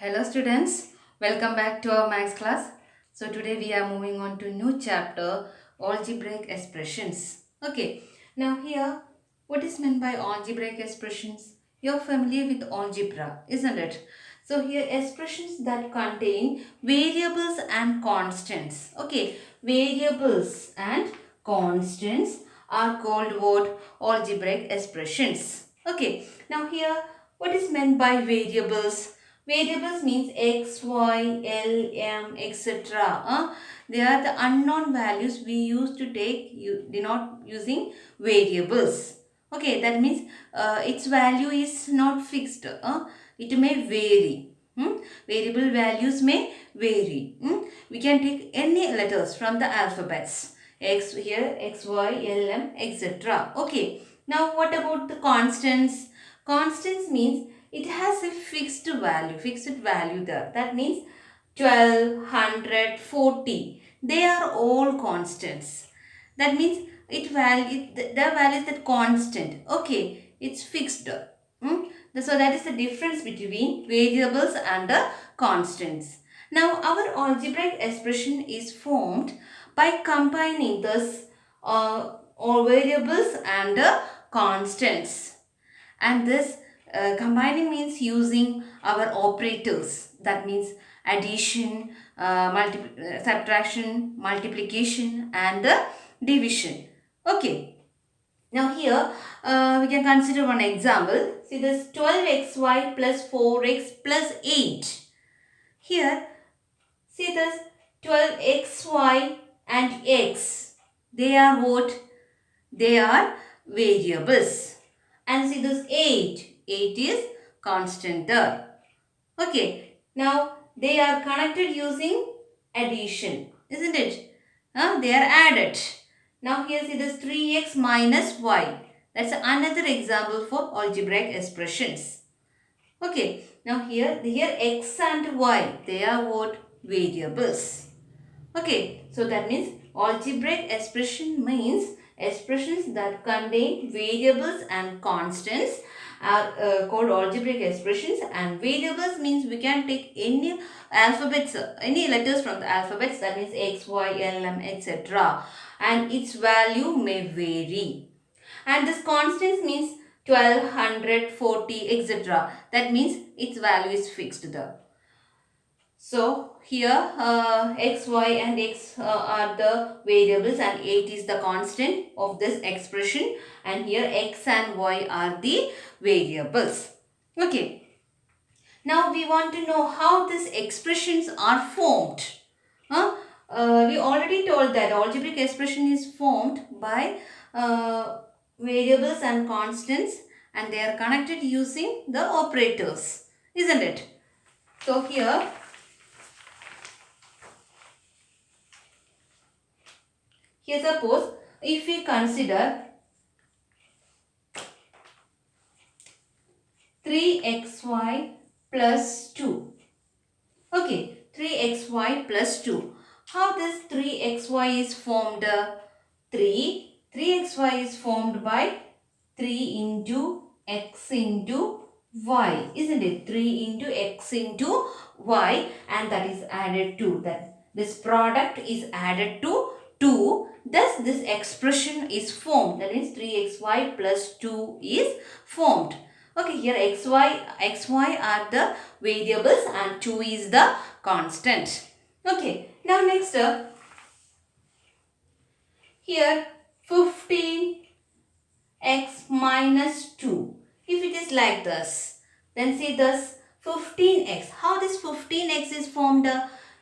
Hello students, welcome back to our maths class. So today we are moving on to new chapter, algebraic expressions. Okay, now here what is meant by algebraic expressions? You're familiar with algebra, isn't it? So here expressions that contain variables and constants. Okay, variables and constants are called what? Algebraic expressions. Okay, now here what is meant by variables? Variables means x, y, l, m, etc. They are the unknown values we use to take, you denote using variables. Okay, that means its value is not fixed. It may vary. Variable values may vary. We can take any letters from the alphabets. X here, x, y, l, m, etc. Okay. Now what about the constants? Constants means it has a fixed value there. That means 12, 100, 40. They are all constants. That means the value is that constant. Okay, it's fixed. Hmm? So that is the difference between variables and the constants. Now our algebraic expression is formed by combining this all variables and the constants. And this combining means using our operators. That means addition, subtraction, multiplication and the division. Okay. Now here we can consider one example. See this 12xy plus 4x plus 8. Here see this 12xy and x. They are what? They are variables. And see this 8. 8 is constant there. Okay. Now they are connected using addition. Isn't it? They are added. Now here see this 3x minus y. That's another example for algebraic expressions. Okay. Now here x and y. They are what? Variables. Okay. So that means algebraic expression means expressions that contain variables and constants are called algebraic expressions, and variables means we can take any alphabets, any letters from the alphabets, that means x, y, l, m, etc. and its value may vary. And this constants means 12, 100, 40, etc. That means its value is fixed there. So here x, y and x are the variables and 8 is the constant of this expression, and here x and y are the variables. Okay. Now we want to know how these expressions are formed. We already told that algebraic expression is formed by variables and constants, and they are connected using the operators, isn't it? So here suppose if we consider 3xy plus 2. Okay, 3xy plus 2. How this 3xy is formed? 3xy is formed by 3 into x into y, isn't it? 3 into x into y, and that is added to that. This product is added to 2. Thus, this expression is formed. That means 3xy plus 2 is formed. Okay, here xy are the variables and 2 is the constant. Okay, now next here 15x minus 2. If it is like this, then see this 15x. How this 15x is formed?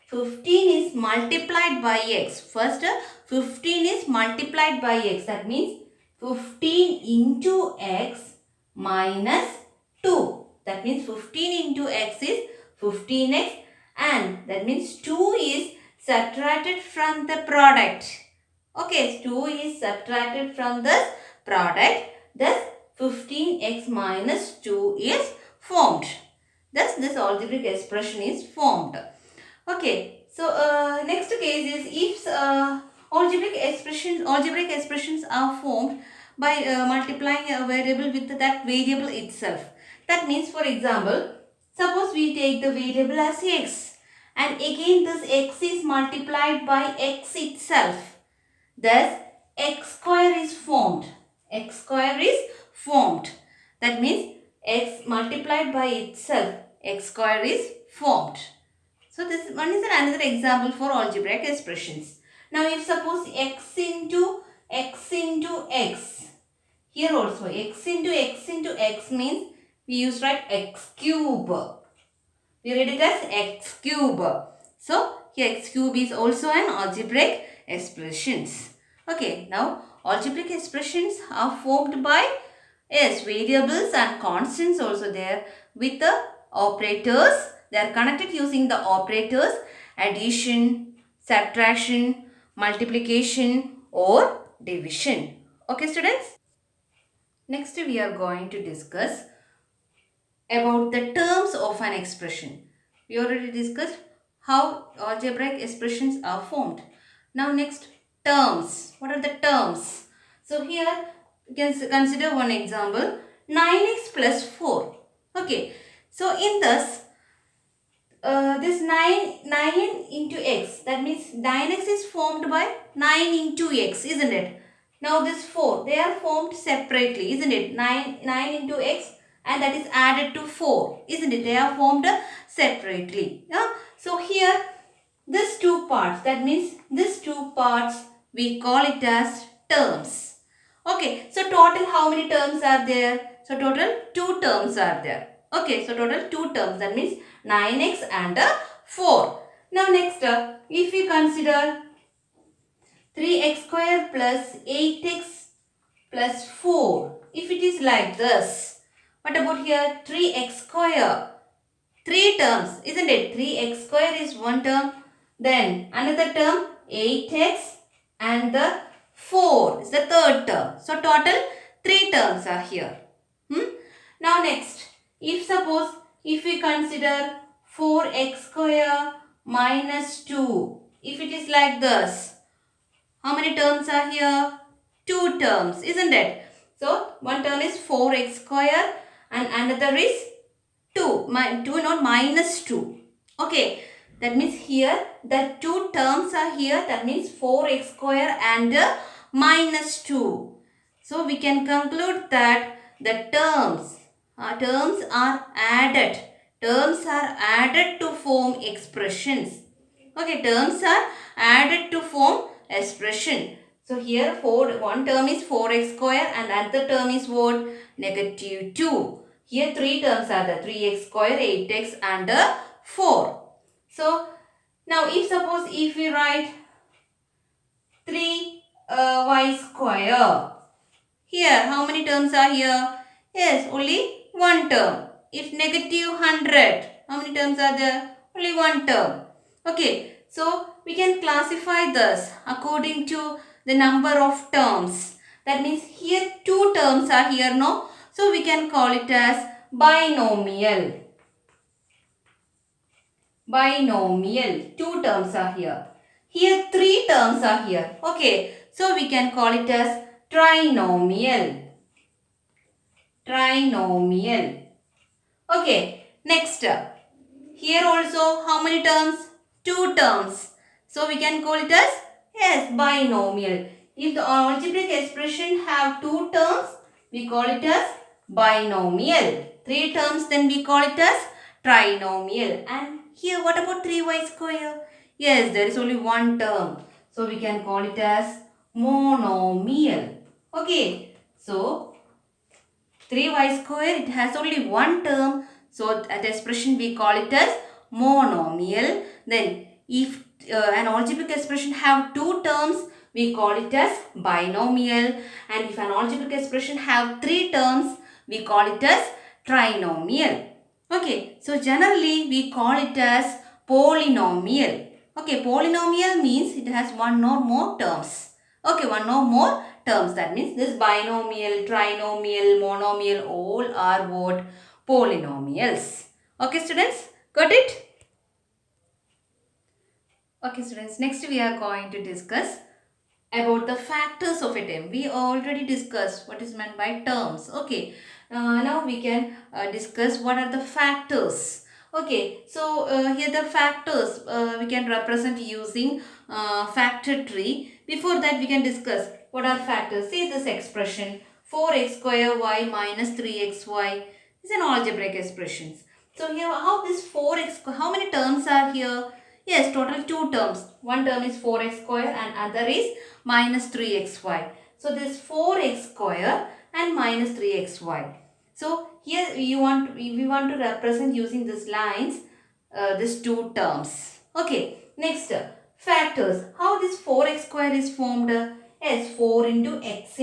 15 is multiplied by x. First 15 is multiplied by x. That means 15 into x minus 2. That means 15 into x is 15x, and that means 2 is subtracted from the product. Okay, 2 is subtracted from this product. Thus 15x minus 2 is formed. Thus this algebraic expression is formed. Okay, so next case is if algebraic expressions are formed by multiplying a variable with that variable itself. That means, for example, Suppose we take the variable as x, and again this x is multiplied by x itself. Thus, x square is formed. X square is formed. That means x multiplied by itself, x square is formed. So this one is another example for algebraic expressions. Now if suppose x into x, here also x into x means we use right x cube. We read it as x cube. So here x cube is also an algebraic expressions. Okay, now algebraic expressions are formed by variables and constants also there with the operators. They are connected using the operators addition, subtraction, multiplication or division. Okay students. Next we are going to discuss about the terms of an expression. We already discussed how algebraic expressions are formed. Now next, terms. What are the terms? So here you can consider one example, 9x plus 4. Okay, so in this 9 into x, that means 9x is formed by 9 into x, isn't it? Now this 4, they are formed separately, isn't it? 9 into x and that is added to 4, isn't it? They are formed separately. Yeah? So here this two parts, that means this two parts we call it as terms. Okay, so total how many terms are there? So total 2 terms are there. Okay, so total 2 terms, that means 9x and 4. Now next, if we consider 3x square plus 8x plus 4. If it is like this, what about here 3x square? 3 terms, isn't it? 3x square is one term. Then another term 8x and the 4 is the third term. So total 3 terms are here. Now next, if we consider 4x square minus 2. If it is like this, how many terms are here? 2 terms, isn't it? So one term is 4x square and another is 2 not minus 2. Okay, that means here the 2 terms are here, that means 4x square and minus 2. So we can conclude that the terms are added. Terms are added to form expressions. Okay, terms are added to form expression. So here one term is 4x square and another term is what? Negative 2. Here 3 terms are there, 3x square, 8x and 4. So now if we write 3y square, here how many terms are here? Yes, only one term. If negative 100, how many terms are there? Only one term. Okay, so we can classify this according to the number of terms. That means here 2 terms are here, no? So we can call it as binomial. Binomial. 2 terms are here. Here 3 terms are here. Okay, so we can call it as trinomial. Trinomial. Okay, next. Here also how many terms? 2 terms. So we can call it as, yes, binomial. If the algebraic expression have 2 terms, we call it as binomial. 3 terms, then we call it as trinomial. And here what about 3y square? Yes, there is only one term. So we can call it as monomial. Okay, so 3y square, it has only one term. So that expression we call it as monomial. Then if an algebraic expression have 2 terms, we call it as binomial. And if an algebraic expression have 3 terms, we call it as trinomial. Okay, so generally we call it as polynomial. Okay, polynomial means it has one or more terms. Okay, one or more terms. That means this binomial, trinomial, monomial, all are what? Polynomials. Okay students, got it? Okay students, next we are going to discuss about the factors of a term. We already discussed what is meant by terms. Okay, now we can discuss what are the factors. Okay, so here the factors we can represent using factor tree. Before that we can discuss what are factors. See this expression 4x square y minus 3xy is an algebraic expression. So here how this 4x, how many terms are here? Yes, total 2 terms. One term is 4x square and other is minus 3xy. So this 4x square and minus 3xy. So here we want to represent using these lines these two terms. Okay, next factors. How this 4x square is formed? Yes, 4 into x.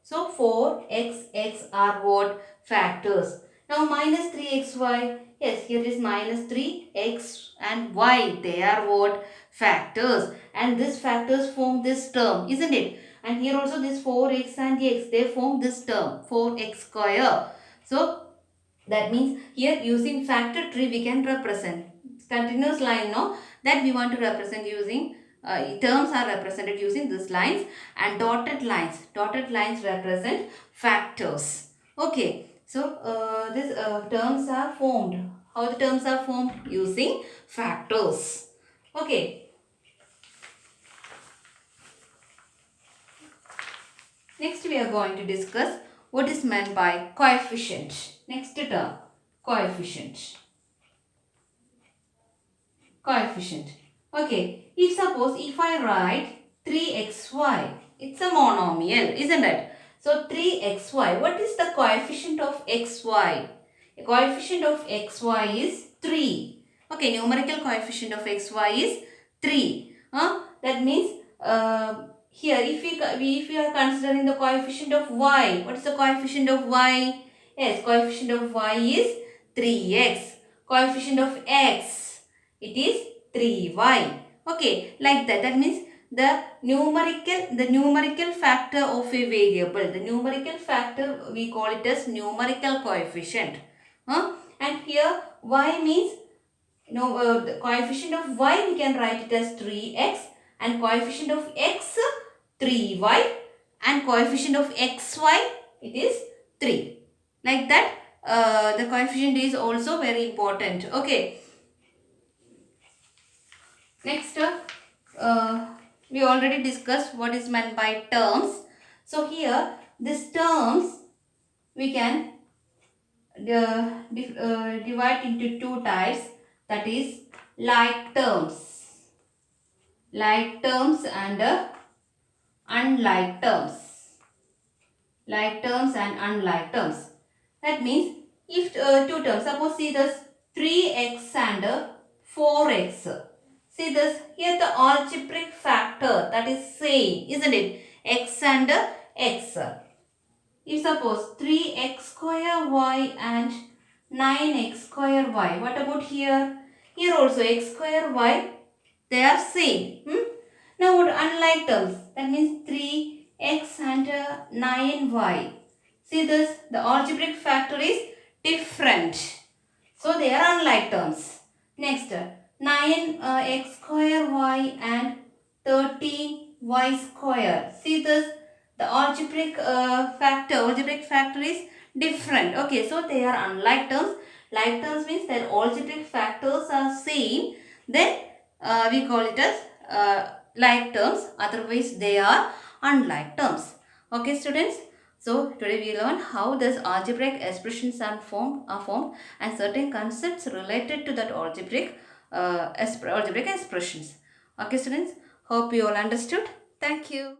So 4x are what? Factors. Now minus 3xy. Yes, here is minus 3x and y. They are what? Factors. And these factors form this term, isn't it? And here also this 4x and x, they form this term 4x square. So that means here using factor tree we can represent continuous line, no, that we want to represent using terms are represented using these lines, and dotted lines represent factors. Okay, so these terms are formed. How the terms are formed? Using factors. Okay, next we are going to discuss what is meant by coefficient. Next term, coefficient. Coefficient. Okay, if suppose if I write 3xy, it's a monomial, isn't it? So 3xy, what is the coefficient of xy? The coefficient of xy is 3. Okay, numerical coefficient of xy is 3. That means here if we are considering the coefficient of y, what is the coefficient of y? Yes, coefficient of y is 3x. Coefficient of x, it is 3y. Okay, like that. That means the numerical factor of a variable, the numerical factor we call it as numerical coefficient. And here y means the coefficient of y we can write it as 3x, and coefficient of x 3y, and coefficient of xy it is 3. Like that, the coefficient is also very important. Okay. Next, we already discussed what is meant by terms. So here, these terms we can divide into two types. That is like and unlike terms. Like terms and unlike terms. That means if two terms, suppose see this 3x and 4x. See this, here the algebraic factor that is same, isn't it? X and x. If suppose 3x square y and 9x square y. What about here? Here also x square y, they are same. Now what unlike terms? That means 3x and 9y. See this, the algebraic factor is different. So they are unlike terms. Next, 9x square y and 13y square. See this, the algebraic factor is different. Okay, so they are unlike terms. Like terms means their algebraic factors are same. Then we call it as like terms. Otherwise, they are unlike terms. Okay, students. So today we learn how these algebraic expressions are formed and certain concepts related to that algebraic expressions. Okay, students. Hope you all understood. Thank you.